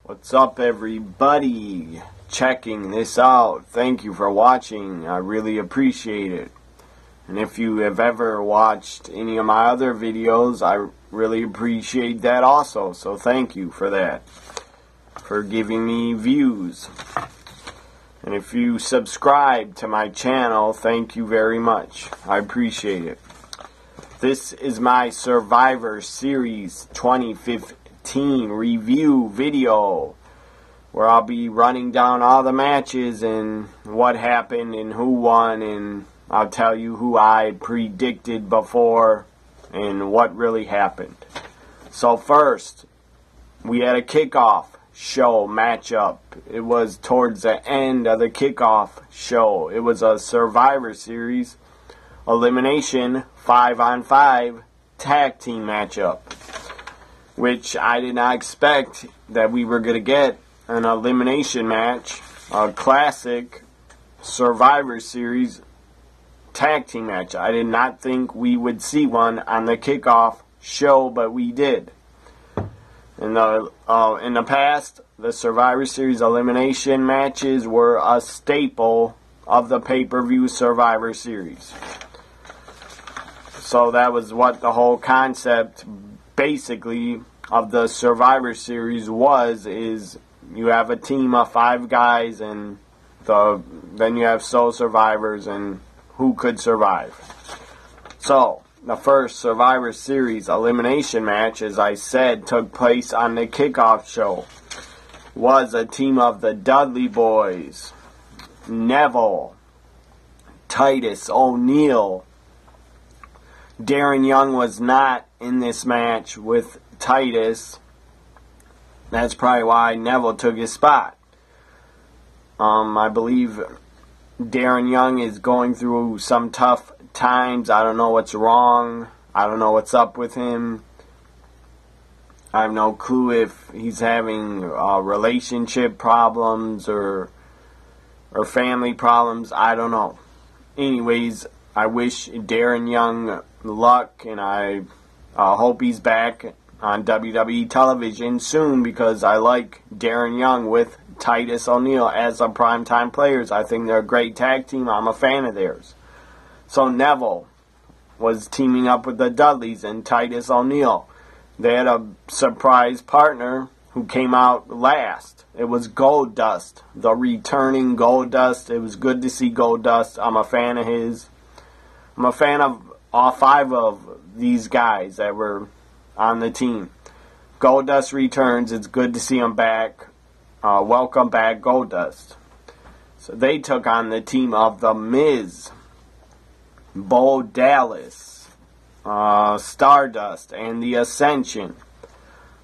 What's up, everybody? Checking this out. Thank you for watching. I really appreciate it. And if you have ever watched any of my other videos, I really appreciate that also. So thank you for that, for giving me views. And if you subscribe to my channel, thank you very much. I appreciate it. This is my Survivor Series 2015 review video, where I'll be running down all the matches and what happened and who won, and I'll tell you who I predicted before and what really happened. So first, we had a kickoff show matchup. It was towards the end of the kickoff show. It was a Survivor Series elimination 5-on-5 tag team matchup, which I did not expect that we were going to get an elimination match, a classic Survivor Series tag team match. I did not think we would see one on the kickoff show, but we did. In the past, the Survivor Series elimination matches were a staple of the pay-per-view Survivor Series. So that was what the whole concept, basically, of the Survivor Series was, is you have a team of 5 guys, and then you have sole survivors and who could survive. So, the first Survivor Series elimination match, as I said, took place on the kickoff show. Was a team of the Dudley Boys, Neville, Titus O'Neil. Darren Young was not in this match with Titus. That's probably why Neville took his spot. I believe Darren Young is going through some tough times. I don't know what's wrong. I don't know what's up with him. I have no clue if he's having relationship problems or family problems. I don't know. Anyways, I wish Darren Young luck, and I hope he's back on WWE television soon, because I like Darren Young with Titus O'Neil as a primetime players. I think they're a great tag team. I'm a fan of theirs. So Neville was teaming up with the Dudleys and Titus O'Neil. They had a surprise partner who came out last. It was Goldust, the returning Goldust. It was good to see Goldust. I'm a fan of his. I'm a fan of all 5 of these guys that were on the team. Goldust returns. It's good to see him back. Welcome back, Goldust. So they took on the team of The Miz, Bo Dallas, Stardust, and The Ascension.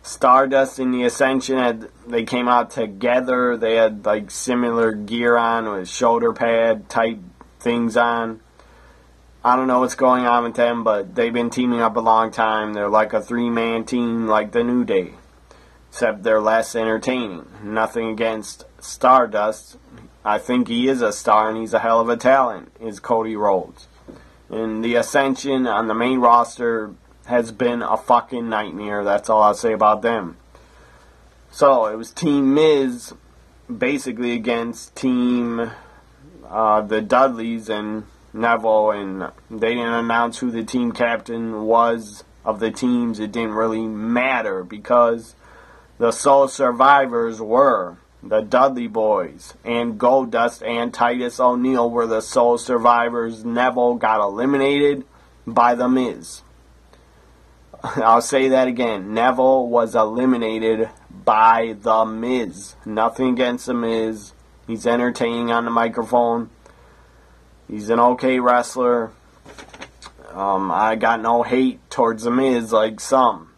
Stardust and The Ascension, they came out together. They had like similar gear on with shoulder pad type things on. I don't know what's going on with them, but they've been teaming up a long time. They're like a 3-man team like the New Day, except they're less entertaining. Nothing against Stardust. I think he is a star, and he's a hell of a talent, is Cody Rhodes. And The Ascension on the main roster has been a fucking nightmare. That's all I'll say about them. So, it was Team Miz basically against Team the Dudleys and Neville, and they didn't announce who the team captain was of the teams. It didn't really matter, because the sole survivors were the Dudley Boys, and Goldust and Titus O'Neil were the sole survivors. Neville got eliminated by The Miz. I'll say that again. Neville was eliminated by The Miz. Nothing against The Miz. He's entertaining on the microphone. He's an okay wrestler. I got no hate towards The Miz like some.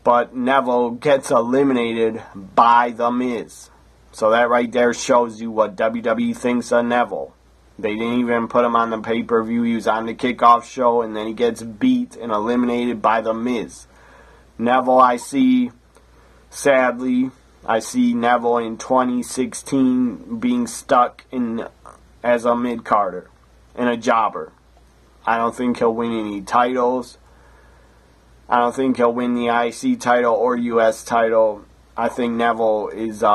But Neville gets eliminated by The Miz. So that right there shows you what WWE thinks of Neville. They didn't even put him on the pay-per-view. He was on the kickoff show, and then he gets beat and eliminated by The Miz. Neville, sadly, I see Neville in 2016 being stuck in as a mid-carder and a jobber. I don't think he'll win any titles. I don't think he'll win the IC title or US title. I think Neville is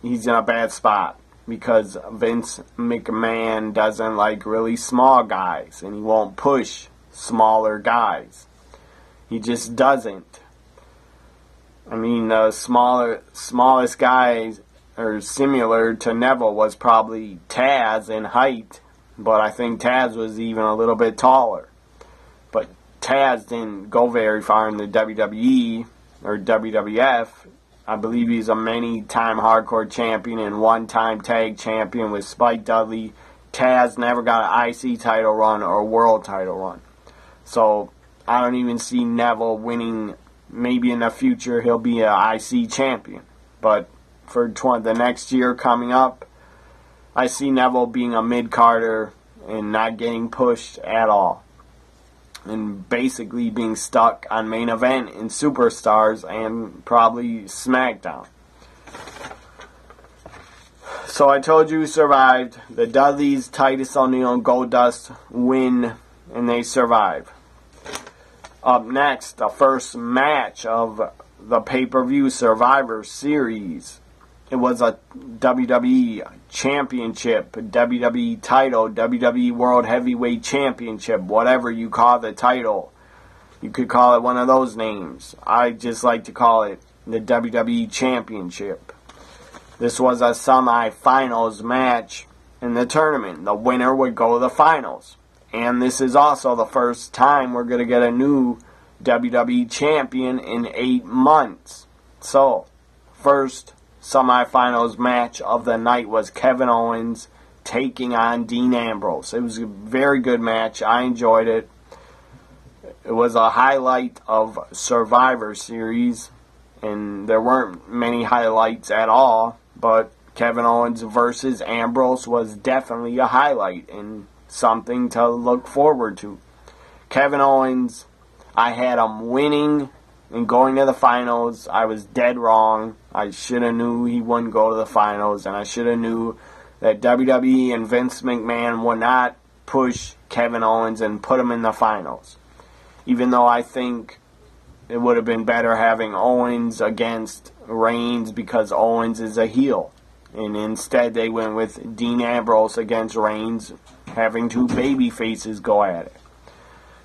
he's in a bad spot because Vince McMahon doesn't like really small guys, and he won't push smaller guys. He just doesn't. I mean, the smallest guys are similar to Neville was probably Taz in height, but I think Taz was even a little bit taller. But Taz didn't go very far in the WWE or WWF. I believe he's a many-time hardcore champion and one-time tag champion with Spike Dudley. Taz never got an IC title run or world title run. So I don't even see Neville winning. Maybe in the future he'll be an IC champion. But for the next year coming up, I see Neville being a mid-carder and not getting pushed at all. And basically being stuck on main event in Superstars and probably SmackDown. So I told you who survived. The Dudleys, Titus O'Neil, and Goldust win, and they survive. Up next, the first match of the pay-per-view Survivor Series. It was a WWE Championship, WWE title, WWE World Heavyweight Championship, whatever you call the title. You could call it one of those names. I just like to call it the WWE Championship. This was a semi-finals match in the tournament. The winner would go to the finals. And this is also the first time we're going to get a new WWE champion in 8 months. So, first semifinals match of the night was Kevin Owens taking on Dean Ambrose. It was a very good match. I enjoyed it. It was a highlight of Survivor Series, and there weren't many highlights at all, but Kevin Owens versus Ambrose was definitely a highlight and something to look forward to. Kevin Owens, I had him winning and going to the finals. I was dead wrong. I should have knew he wouldn't go to the finals, and I should have knew that WWE and Vince McMahon would not push Kevin Owens and put him in the finals. Even though I think it would have been better having Owens against Reigns because Owens is a heel. And instead they went with Dean Ambrose against Reigns, having two baby faces go at it.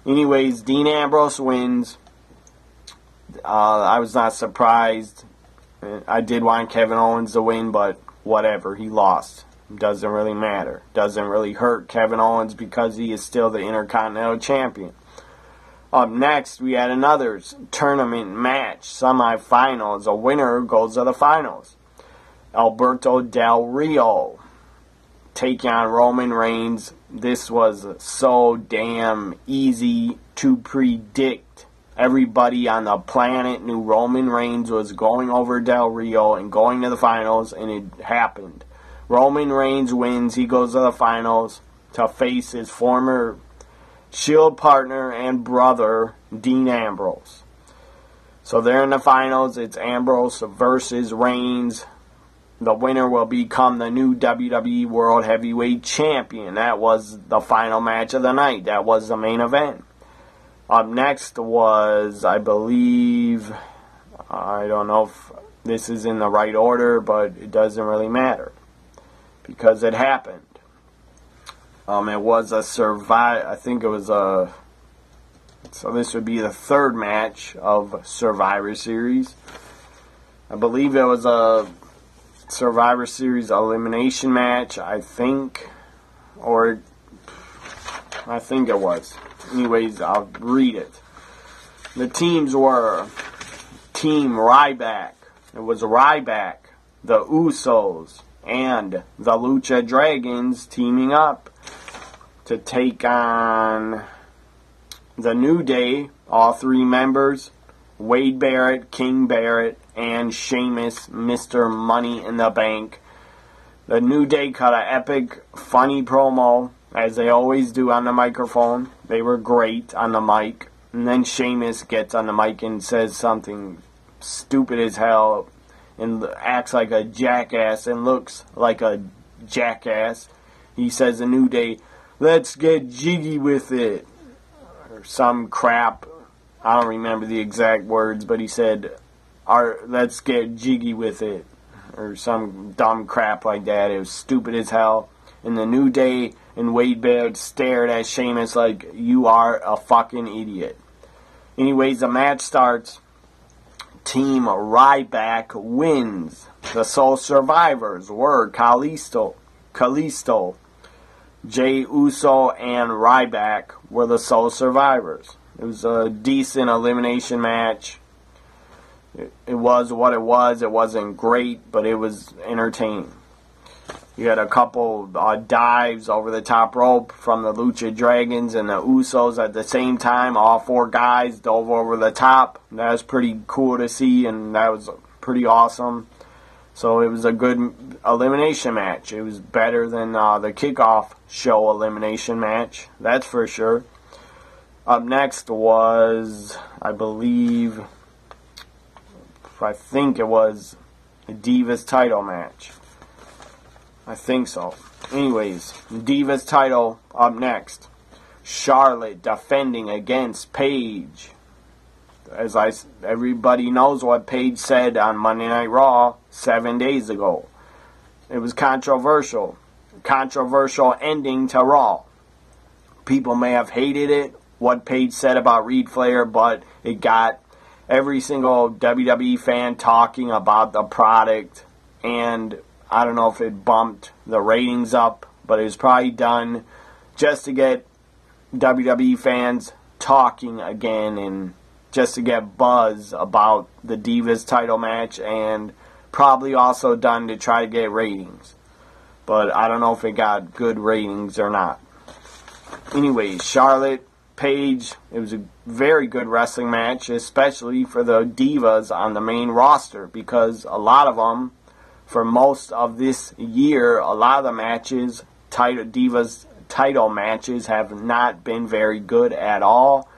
Anyways, Dean Ambrose wins. I was not surprised. I did want Kevin Owens to win, but whatever. He lost. Doesn't really matter. Doesn't really hurt Kevin Owens because he is still the Intercontinental Champion. Up next, we had another tournament match, semifinals. A winner goes to the finals. Alberto Del Rio taking on Roman Reigns. This was so damn easy to predict. Everybody on the planet knew Roman Reigns was going over Del Rio and going to the finals, and it happened. Roman Reigns wins. He goes to the finals to face his former Shield partner and brother, Dean Ambrose. So they're in the finals. It's Ambrose versus Reigns. The winner will become the new WWE World Heavyweight Champion. That was the final match of the night. That was the main event. Up next was, I believe, I don't know if this is in the right order, but it doesn't really matter because it happened. It was a I think it was a, so this would be the third match of Survivor Series. I believe it was a Survivor Series elimination match, I think, or I think it was. Anyways, I'll read it. The teams were Team Ryback. It was Ryback, the Usos, and the Lucha Dragons teaming up to take on the New Day, all three members, Wade Barrett, King Barrett, and Sheamus, Mr. Money in the Bank. The New Day cut an epic, funny promo, as they always do on the microphone. They were great on the mic. And then Sheamus gets on the mic and says something stupid as hell and acts like a jackass and looks like a jackass. He says the New Day, "Let's get jiggy with it," or some crap. I don't remember the exact words, but he said, let's get jiggy with it, or some dumb crap like that. It was stupid as hell. And the New Day and Wade Barrett stared at Sheamus like, you are a fucking idiot. Anyways, the match starts. Team Ryback wins. The sole survivors were Kalisto, Jey Uso, and Ryback were the sole survivors. It was a decent elimination match. It was what it was. It wasn't great, but it was entertaining. You had a couple dives over the top rope from the Lucha Dragons and the Usos at the same time. All four guys dove over the top. That was pretty cool to see, and that was pretty awesome. So it was a good elimination match. It was better than the kickoff show elimination match. That's for sure. Up next was, I think it was a Divas title match. I think so. Anyways, Divas title up next. Charlotte defending against Paige. Everybody knows what Paige said on Monday Night Raw 7 days ago. It was controversial. Controversial ending to Raw. People may have hated it, what Paige said about Reed Flair, but it got every single WWE fan talking about the product, and I don't know if it bumped the ratings up, but it was probably done just to get WWE fans talking again and just to get buzz about the Divas title match, and probably also done to try to get ratings. But I don't know if it got good ratings or not. Anyways, Charlotte, Paige, it was a very good wrestling match, especially for the Divas on the main roster, because a lot of them, for most of this year, a lot of the matches, Divas title matches, have not been very good at all.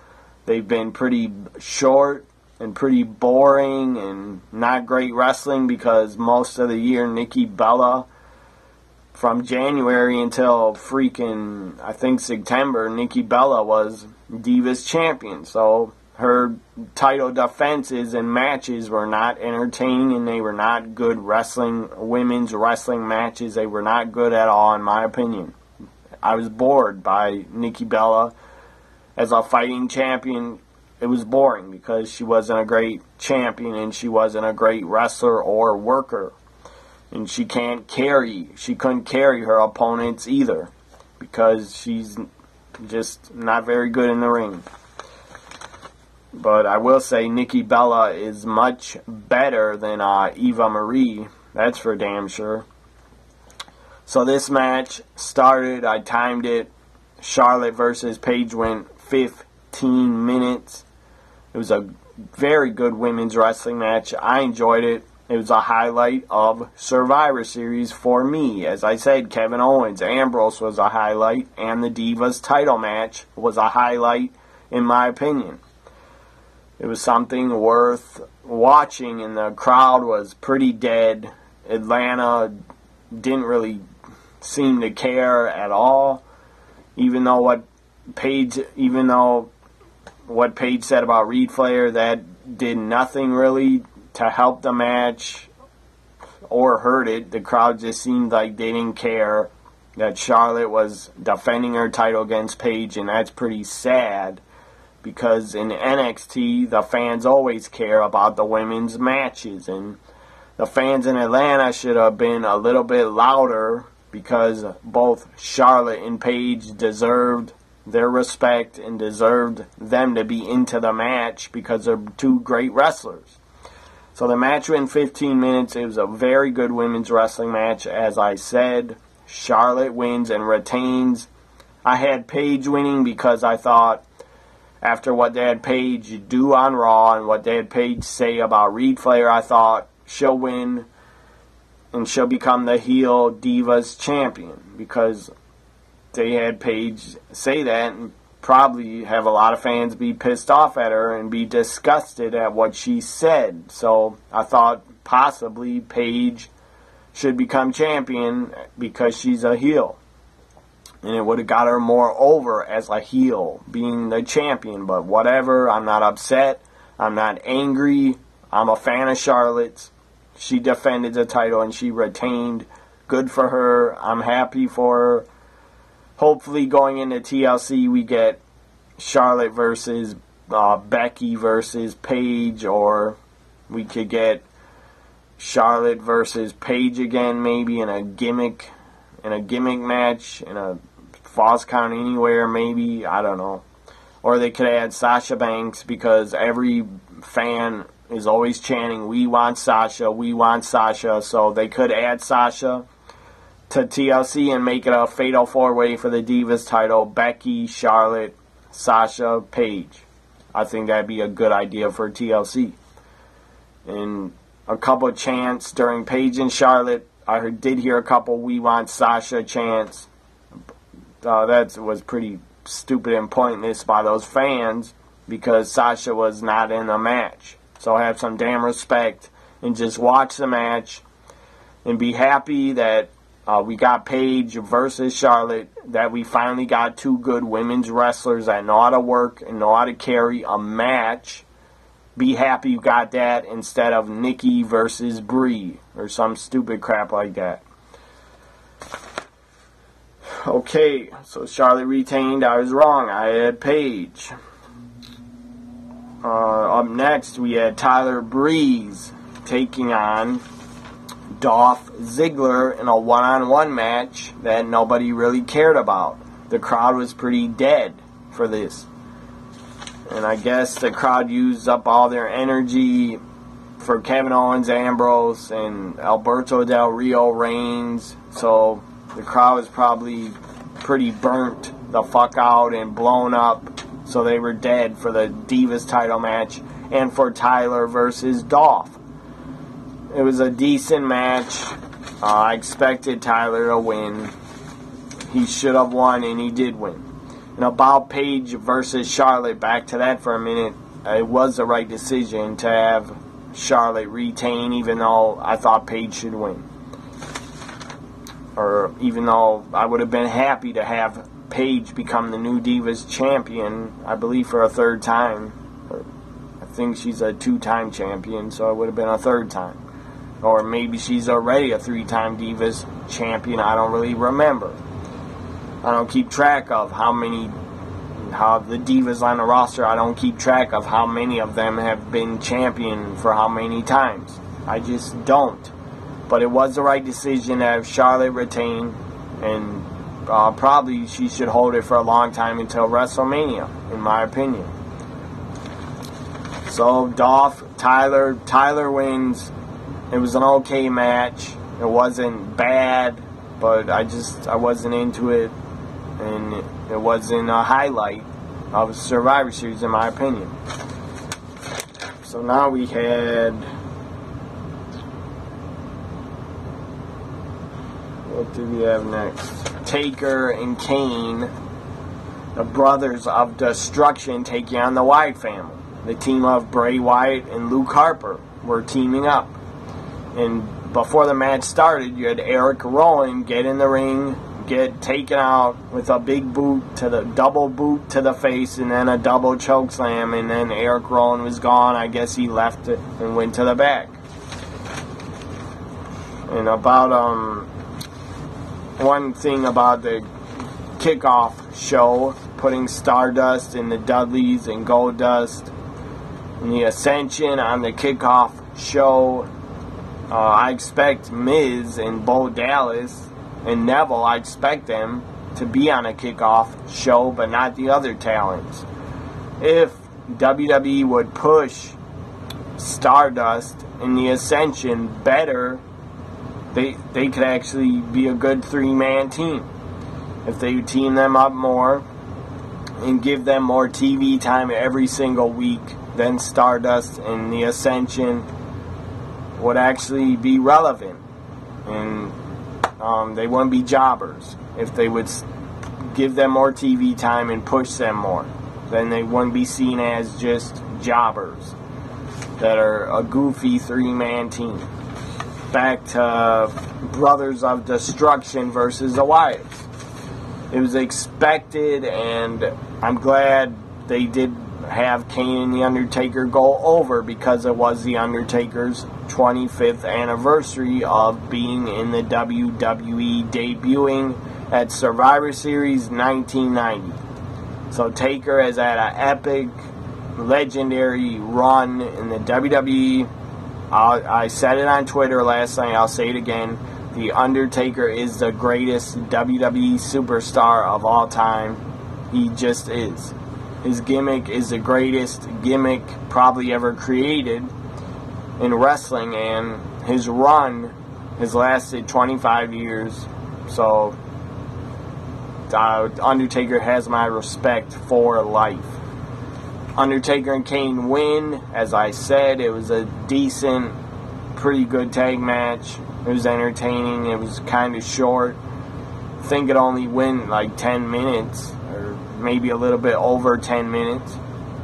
They've been pretty short and pretty boring and not great wrestling, because most of the year Nikki Bella, from January until freaking, I think, September, Nikki Bella was Divas champion. So her title defenses and matches were not entertaining, and they were not good women's wrestling matches. They were not good at all, in my opinion. I was bored by Nikki Bella as a fighting champion. It was boring because she wasn't a great champion and she wasn't a great wrestler or worker. And she couldn't carry her opponents either, because she's just not very good in the ring. But I will say Nikki Bella is much better than Eva Marie. That's for damn sure. So this match started, I timed it. Charlotte versus Paige went 15 minutes. It was a very good women's wrestling match. I enjoyed it. It was a highlight of Survivor Series for me. As I said, Kevin Owens, Ambrose was a highlight, and the Divas title match was a highlight, in my opinion. It was something worth watching, and the crowd was pretty dead. Atlanta didn't really seem to care at all, even though what Paige said about Reed Flair, that did nothing really to help the match or hurt it. The crowd just seemed like they didn't care that Charlotte was defending her title against Paige, and that's pretty sad, because in NXT, the fans always care about the women's matches, and the fans in Atlanta should have been a little bit louder, because both Charlotte and Paige deserved their respect and deserved them to be into the match, because they're two great wrestlers. So the match went 15 minutes. It was a very good women's wrestling match. As I said, Charlotte wins and retains. I had Paige winning because I thought, after what they had Paige do on Raw and what they had Paige say about Reed Flair, I thought she'll win and she'll become the heel Divas champion, because they had Paige say that and probably have a lot of fans be pissed off at her and be disgusted at what she said. So I thought possibly Paige should become champion because she's a heel, and it would have got her more over as a heel, being the champion. But whatever, I'm not upset, I'm not angry, I'm a fan of Charlotte's. She defended the title and she retained. Good for her. I'm happy for her. Hopefully going into TLC we get Charlotte versus Becky versus Paige, or we could get Charlotte versus Paige again, maybe in a gimmick match, in a Falls Count Anywhere, maybe, I don't know. Or they could add Sasha Banks, because every fan is always chanting, we want Sasha, we want Sasha. So they could add Sasha to TLC and make it a fatal four-way for the Divas title. Becky, Charlotte, Sasha, Paige. I think that'd be a good idea for TLC. And a couple of chants during Paige and Charlotte. I did hear a couple we want Sasha chants. That was pretty stupid and pointless by those fans, because Sasha was not in the match. So have some damn respect and just watch the match and be happy that we got Paige versus Charlotte, that we finally got two good women's wrestlers that know how to work and know how to carry a match. Be happy you got that instead of Nikki versus Brie or some stupid crap like that. Okay, so Charlotte retained. I was wrong. I had Paige. Up next, we had Tyler Breeze taking on Dolph Ziggler in a one-on-one match that nobody really cared about. The crowd was pretty dead for this. And I guess the crowd used up all their energy for Kevin Owens, Ambrose, and Alberto Del Rio Reigns. So the crowd was probably pretty burnt the fuck out and blown up. So they were dead for the Divas title match and for Tyler versus Dolph. It was a decent match. I expected Tyler to win. He should have won, and he did win. And about Paige versus Charlotte, back to that for a minute, it was the right decision to have Charlotte retain, even though I thought Paige should win. Or even though I would have been happy to have Paige become the new Divas champion, I believe for a third time. I think she's a two-time champion, so it would have been a third time. Or maybe she's already a three-time Divas champion, I don't really remember. I don't keep track of how the Divas on the roster, I don't keep track of how many of them have been champion for how many times. I just don't. But it was the right decision to have Charlotte retain, and probably she should hold it for a long time until WrestleMania, in my opinion. So Tyler wins. It was an okay match. It wasn't bad, but I wasn't into it, and it wasn't a highlight of Survivor Series, in my opinion. So now we had, what do we have next? Taker and Kane, the Brothers of Destruction, taking on the Wyatt family. The team of Bray Wyatt and Luke Harper were teaming up. And before the match started, you had Eric Rowan get in the ring, get taken out with a big double boot to the face, and then a double choke slam, and then Eric Rowan was gone. I guess he left it and went to the back. And about one thing about the kickoff show, putting Stardust and the Dudleys and Goldust and the Ascension on the kickoff show. I expect Miz and Bo Dallas and Neville, I expect them to be on a kickoff show, but not the other talents. If WWE would push Stardust and the Ascension better, they could actually be a good three-man team. If they team them up more and give them more TV time every single week, then Stardust and the Ascension would actually be relevant. And they wouldn't be jobbers. If they would give them more TV time and push them more, then they wouldn't be seen as just jobbers that are a goofy three-man team. Back to Brothers of Destruction versus the Wyatts. It was expected, and I'm glad they did have Kane and The Undertaker go over because it was The Undertaker's 25th anniversary of being in the WWE, debuting at Survivor Series 1990. So Taker has had an epic, legendary run in the WWE. I said it on Twitter last night, I'll say it again. The Undertaker is the greatest WWE superstar of all time. He just is. His gimmick is the greatest gimmick probably ever created in wrestling, and his run has lasted 25 years. So, Undertaker has my respect for life. Undertaker and Kane win. As I said, it was a decent, pretty good tag match. It was entertaining. It was kind of short. I think it only went like 10 minutes, or maybe a little bit over 10 minutes.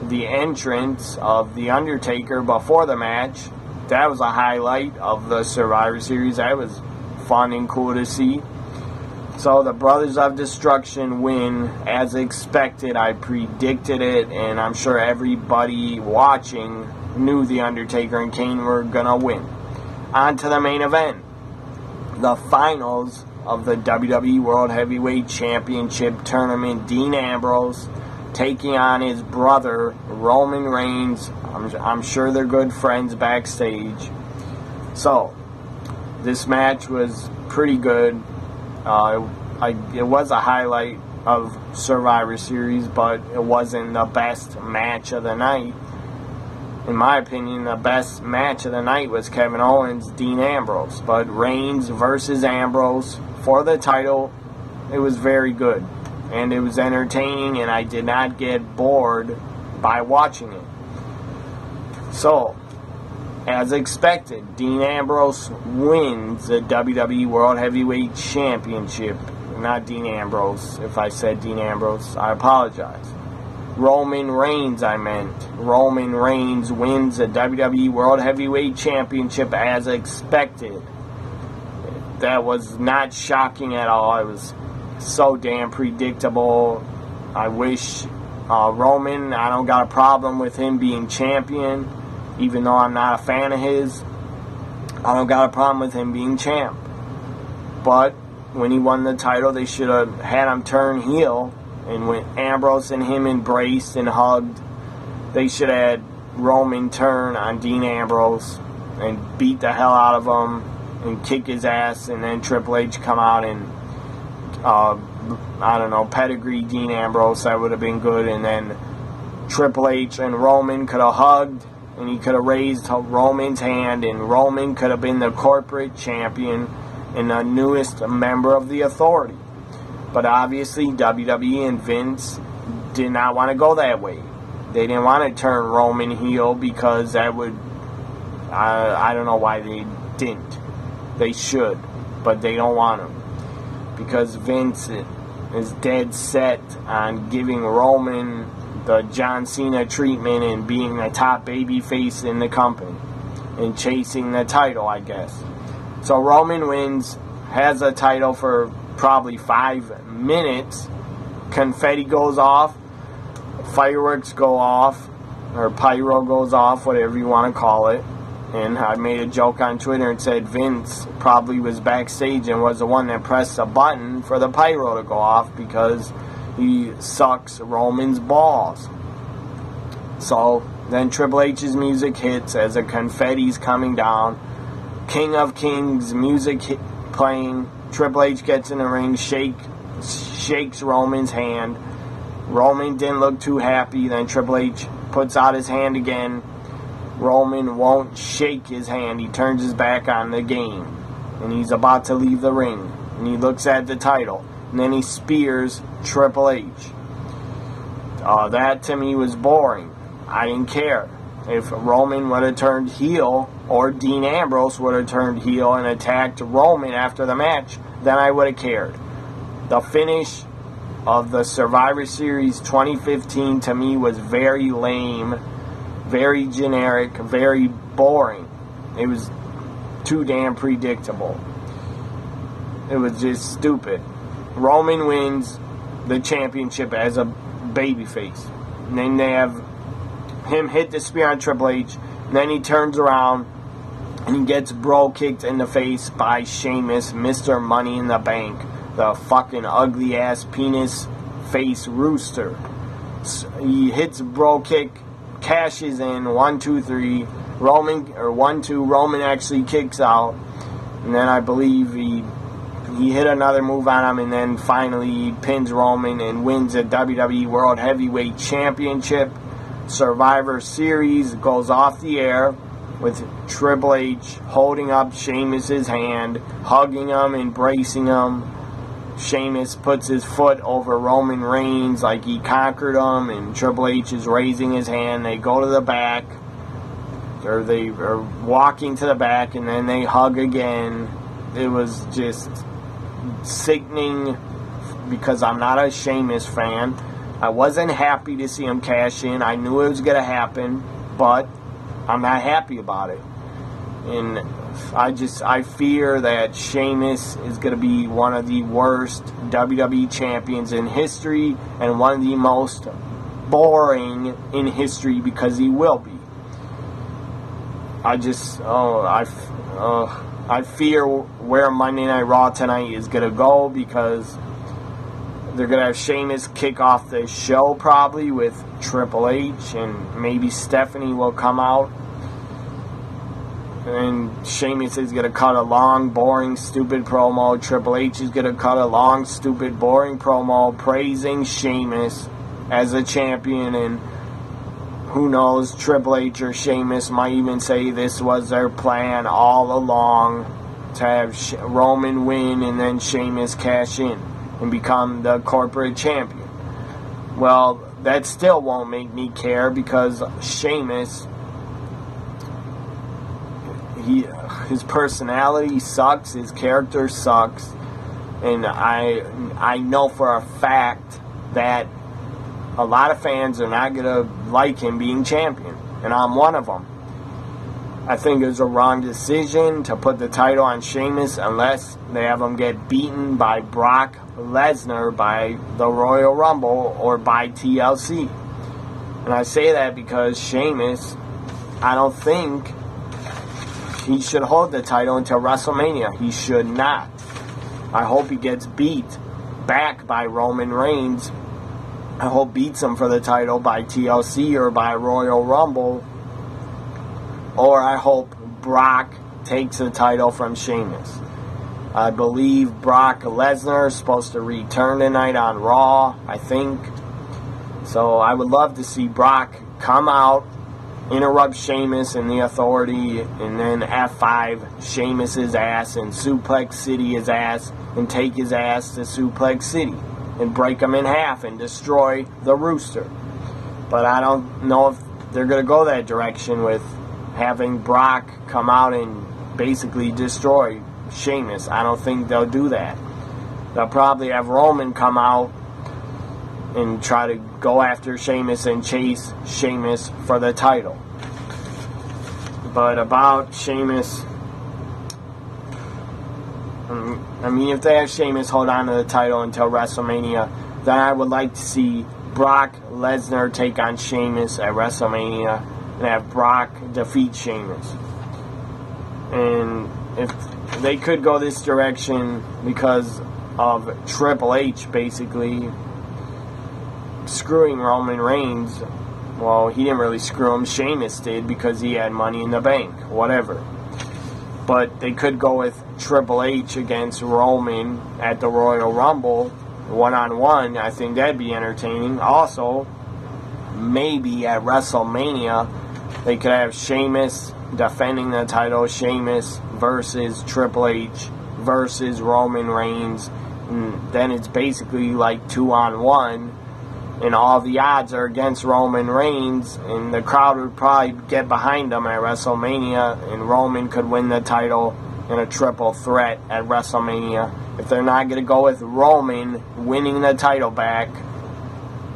The entrance of The Undertaker before the match, that was a highlight of the Survivor Series. That was fun and cool to see. So the Brothers of Destruction win as expected. I predicted it, and I'm sure everybody watching knew The Undertaker and Kane were going to win. On to the main event. The finals of the WWE World Heavyweight Championship Tournament. Dean Ambrose taking on his brother Roman Reigns. I'm sure they're good friends backstage. So, this match was pretty good. It was a highlight of Survivor Series, but it wasn't the best match of the night. In my opinion, the best match of the night was Kevin Owens, Dean Ambrose. But Reigns versus Ambrose for the title, it was very good. And it was entertaining, and I did not get bored by watching it. So, as expected, Dean Ambrose wins the WWE World Heavyweight Championship. Not Dean Ambrose. If I said Dean Ambrose, I apologize. Roman Reigns, I meant. Roman Reigns wins the WWE World Heavyweight Championship as expected. That was not shocking at all. It was so damn predictable. I wish Roman, I don't got a problem with him being champion, even though I'm not a fan of his. I don't got a problem with him being champ. But when he won the title, they should have had him turn heel. And when Ambrose and him embraced and hugged, they should have had Roman turn on Dean Ambrose and beat the hell out of him and kick his ass, and then Triple H come out and I don't know, pedigree Dean Ambrose. That would have been good. And then Triple H and Roman could have hugged, and he could have raised Roman's hand, and Roman could have been the corporate champion and the newest member of the Authority. But obviously WWE and Vince did not want to go that way. They didn't want to turn Roman heel because that would, I don't know why they didn't. They should, but they don't want him. Because Vince is dead set on giving Roman the John Cena treatment and being the top babyface in the company and chasing the title, I guess. So Roman wins, has a title for probably 5 minutes. Confetti goes off, fireworks go off, or pyro goes off, whatever you want to call it. And I made a joke on Twitter and said Vince probably was backstage and was the one that pressed the button for the pyro to go off because he sucks Roman's balls. So then Triple H's music hits as the confetti's coming down. King of Kings music playing. Triple H gets in the ring, shakes Roman's hand. Roman didn't look too happy. Then Triple H puts out his hand again. Roman won't shake his hand. He turns his back on the game. And he's about to leave the ring. And he looks at the title. And then he spears Triple H. That to me was boring. I didn't care. If Roman would have turned heel, or Dean Ambrose would have turned heel and attacked Roman after the match, then I would have cared. The finish of the Survivor Series 2015 to me was very lame, very generic, very boring. It was too damn predictable. It was just stupid. Roman wins the championship as a babyface. And then they have him hit the spear on Triple H, and then he turns around and he gets bro kicked in the face by Sheamus, Mr. Money in the Bank, the fucking ugly ass penis face rooster. He hits bro kick, cashes in, 1, 2, 3. Roman, or 1, 2. Roman actually kicks out, and then I believe he hit another move on him, and then finally he pins Roman and wins the WWE World Heavyweight Championship. Survivor Series goes off the air with Triple H holding up Sheamus' hand, hugging him, embracing him. Sheamus puts his foot over Roman Reigns like he conquered him, and Triple H is raising his hand. They go to the back, or they are walking to the back, and then they hug again. It was just sickening because I'm not a Sheamus fan. I wasn't happy to see him cash in. I knew it was going to happen, but I'm not happy about it. And I fear that Sheamus is going to be one of the worst WWE champions in history and one of the most boring in history, because he will be. I fear where Monday Night Raw tonight is going to go, because they're going to have Sheamus kick off the show probably with Triple H, and maybe Stephanie will come out. And Sheamus is going to cut a long, boring, stupid promo. Triple H is going to cut a long, stupid, boring promo praising Sheamus as a champion. And who knows, Triple H or Sheamus might even say this was their plan all along, to have Roman win and then Sheamus cash in and become the corporate champion. Well, that still won't make me care, because Sheamus, his personality sucks, his character sucks, and I know for a fact that a lot of fans are not going to like him being champion, and I'm one of them. I think it was a wrong decision to put the title on Sheamus unless they have him get beaten by Brock Lesnar by the Royal Rumble or by TLC. And I say that because Sheamus, I don't think he should hold the title until WrestleMania. He should not. I hope he gets beat back by Roman Reigns. I hope beats him for the title by TLC or by Royal Rumble. Or I hope Brock takes the title from Sheamus. I believe Brock Lesnar is supposed to return tonight on Raw, I think. So I would love to see Brock come out, interrupt Sheamus and the Authority, and then F5 Sheamus' ass and Suplex City his ass and take his ass to Suplex City and break him in half and destroy the Rooster. But I don't know if they're going to go that direction with having Brock come out and basically destroy Sheamus. I don't think they'll do that. They'll probably have Roman come out and try to go after Sheamus and chase Sheamus for the title. But about Sheamus, I mean, if they have Sheamus hold on to the title until WrestleMania, then I would like to see Brock Lesnar take on Sheamus at WrestleMania and have Brock defeat Sheamus. And if they could go this direction because of Triple H basically screwing Roman Reigns, well, he didn't really screw him. Sheamus did, because he had Money in the Bank, whatever. But they could go with Triple H against Roman at the Royal Rumble, one-on-one. I think that'd be entertaining. Also, maybe at WrestleMania, they could have Sheamus defending the title, Sheamus versus Triple H versus Roman Reigns. And then it's basically like 2-on-1. And all the odds are against Roman Reigns, and the crowd would probably get behind him at WrestleMania, and Roman could win the title in a triple threat at WrestleMania. If they're not going to go with Roman winning the title back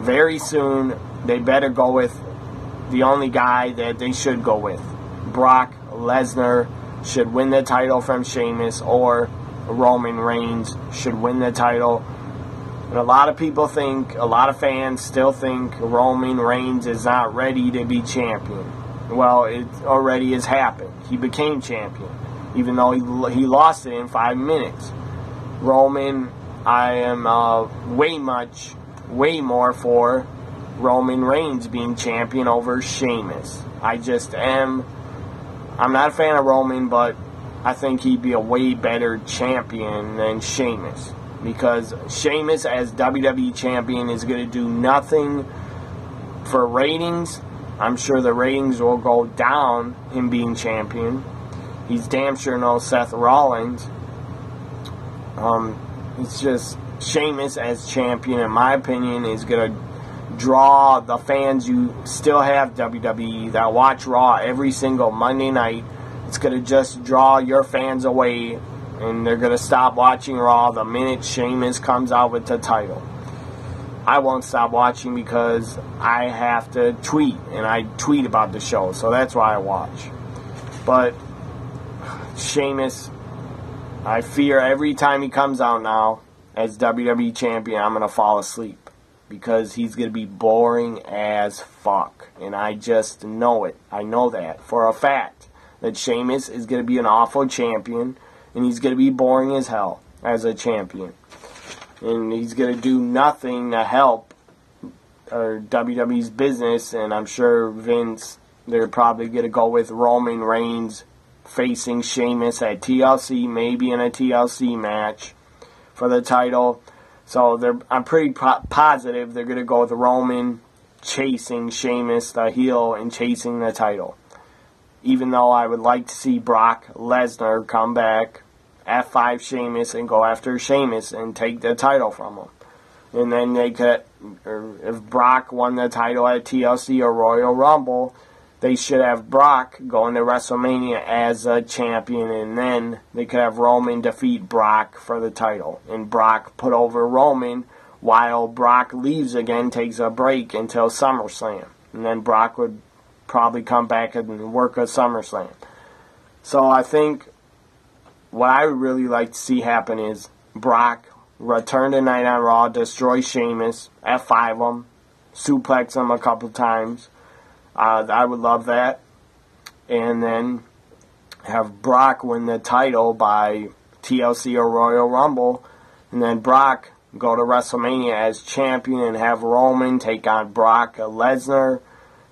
very soon, they better go with the only guy that they should go with. Brock Lesnar should win the title from Sheamus, or Roman Reigns should win the title And a lot of people think, a lot of fans still think Roman Reigns is not ready to be champion. Well, it already has happened. He became champion, even though he lost it in 5 minutes. Roman, I am way more for Roman Reigns being champion over Sheamus. I just am. I'm not a fan of Roman, but I think he'd be a way better champion than Sheamus. Because Sheamus as WWE champion is going to do nothing for ratings. I'm sure the ratings will go down, him being champion. He's damn sure no Seth Rollins. It's just Sheamus as champion, in my opinion, is going to draw the fans you still have WWE that watch Raw every single Monday night. It's going to just draw your fans away, and they're going to stop watching Raw the minute Sheamus comes out with the title. I won't stop watching because I have to tweet, and I tweet about the show, so that's why I watch. But Sheamus, I fear every time he comes out now as WWE champion, I'm going to fall asleep. Because he's going to be boring as fuck. And I just know it. I know that for a fact. That Sheamus is going to be an awful champion. And he's going to be boring as hell as a champion. And he's going to do nothing to help WWE's business. And I'm sure Vince, they're probably going to go with Roman Reigns facing Sheamus at TLC. Maybe in a TLC match for the title. So I'm pretty positive they're going to go with Roman chasing Sheamus, the heel, and chasing the title. Even though I would like to see Brock Lesnar come back, F5 Sheamus, and go after Sheamus and take the title from him. And then they could, or if Brock won the title at TLC or Royal Rumble, they should have Brock go into WrestleMania as a champion, and then they could have Roman defeat Brock for the title. And Brock put over Roman while Brock leaves again, takes a break until SummerSlam. And then Brock would probably come back and work a SummerSlam. So I think what I would really like to see happen is Brock return tonight on Raw, destroy Sheamus, F5 him, suplex him a couple times. I would love that. And then have Brock win the title by TLC or Royal Rumble. And then Brock go to WrestleMania as champion and have Roman take on Brock Lesnar.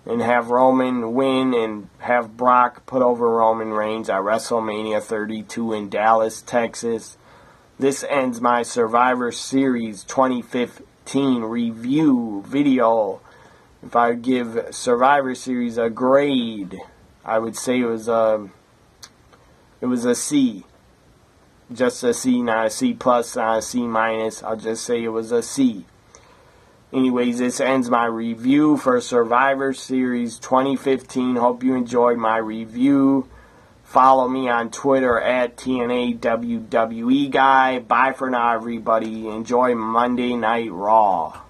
And have Roman win and have Brock put over Roman Reigns at WrestleMania 32 in Dallas, Texas. This ends my Survivor Series 2015 review video. If I give Survivor Series a grade, I would say it was a C. Just a C, not a C plus, not a C minus. I'll just say it was a C. Anyways, this ends my review for Survivor Series 2015. Hope you enjoyed my review. Follow me on Twitter at TNAWWE Guy. Bye for now, everybody. Enjoy Monday Night Raw.